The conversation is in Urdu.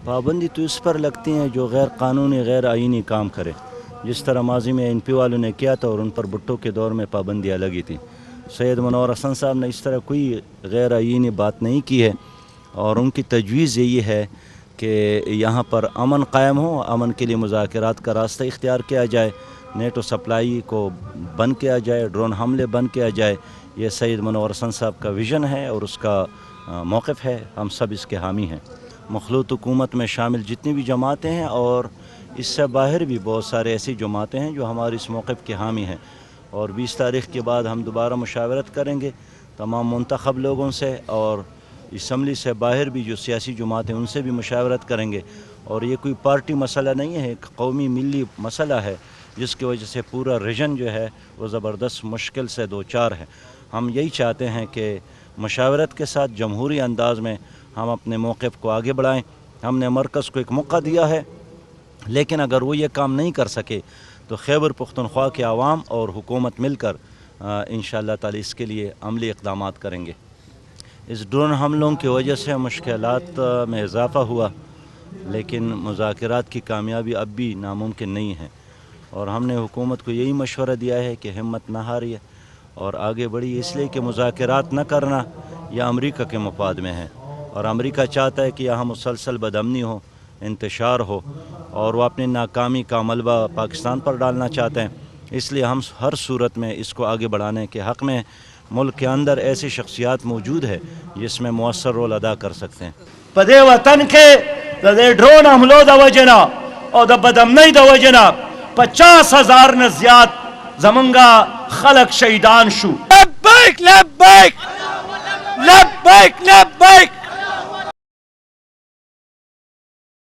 پابندی تو اس پر لگتی ہیں جو غیر قانونی غیر آئینی کام کرے، جس طرح ماضی میں این پی والوں نے کیا تھا اور ان پر بھٹو کے دور میں پابندیاں لگی تھیں۔ سید منور حسن صاحب نے اس طرح کوئی غیر آئینی بات نہیں کی ہے، اور ان کی تجویز یہی ہے کہ یہاں پر امن قائم ہو، امن کے لیے مذاکرات کا راستہ اختیار کیا جائے، نیٹو سپلائی کو بند کیا جائے، ڈرون حملے بند کیا جائے۔ یہ سید منور حسن صاحب کا ویژن ہے اور اس کا موقف ہے، ہم سب اس کے حامی ہیں۔ مخلوط حکومت میں شامل جتنی بھی جماعتیں ہیں اور اس سے باہر بھی بہت سارے ایسی جماعتیں ہیں جو ہمارے اس موقف کے حامی ہیں، اور 20 تاریخ کے بعد ہم دوبارہ مشاورت کریں گے تمام منتخب لوگوں سے، اور اسمبلی سے باہر بھی جو سیاسی جماعتیں ان سے بھی مشاورت کریں گے۔ اور یہ کوئی پارٹی مسئلہ نہیں ہے، ایک قومی ملی مسئلہ ہے جس کی وجہ سے پورا ریجن جو ہے وہ زبردست مشکل سے دوچار ہے۔ ہم یہی چاہتے ہیں کہ مشاورت کے ساتھ جمہوری انداز میں ہم اپنے موقف کو آگے بڑھائیں۔ ہم نے مرکز کو ایک موقع دیا ہے، لیکن اگر وہ یہ کام نہیں کر سکے تو خیبر پختونخوا کے عوام اور حکومت مل کر انشاءاللہ تعالی اس کے لیے عملی اقدامات کریں گے۔ اس ڈرون حملوں کی وجہ سے مشکلات میں اضافہ ہوا، لیکن مذاکرات کی کامیابی اب بھی ناممکن نہیں ہے، اور ہم نے حکومت کو یہی مشورہ دیا ہے کہ ہمت نہ ہاریے اور آگے بڑھی، اس لیے کہ مذاکرات نہ کرنا یہ امریکہ کے مفاد میں ہے، اور امریکہ چاہتا ہے کہ یہاں مسلسل بدامنی ہو، انتشار ہو، اور وہ اپنی ناکامی کا ملبہ پاکستان پر ڈالنا چاہتے ہیں۔ اس لیے ہم ہر صورت میں اس کو آگے بڑھانے کے حق میں، ملک کے اندر ایسی شخصیات موجود ہے جس میں مؤثر رول ادا کر سکتے ہیں۔ پدے وطن کے دے ڈرون حملوں دا وجنا اور دا بدامنی دا وجنا 50,000 نے زیاد زمنگا خلق شہیدان شو۔ لبیک لبیک لبیک لبیک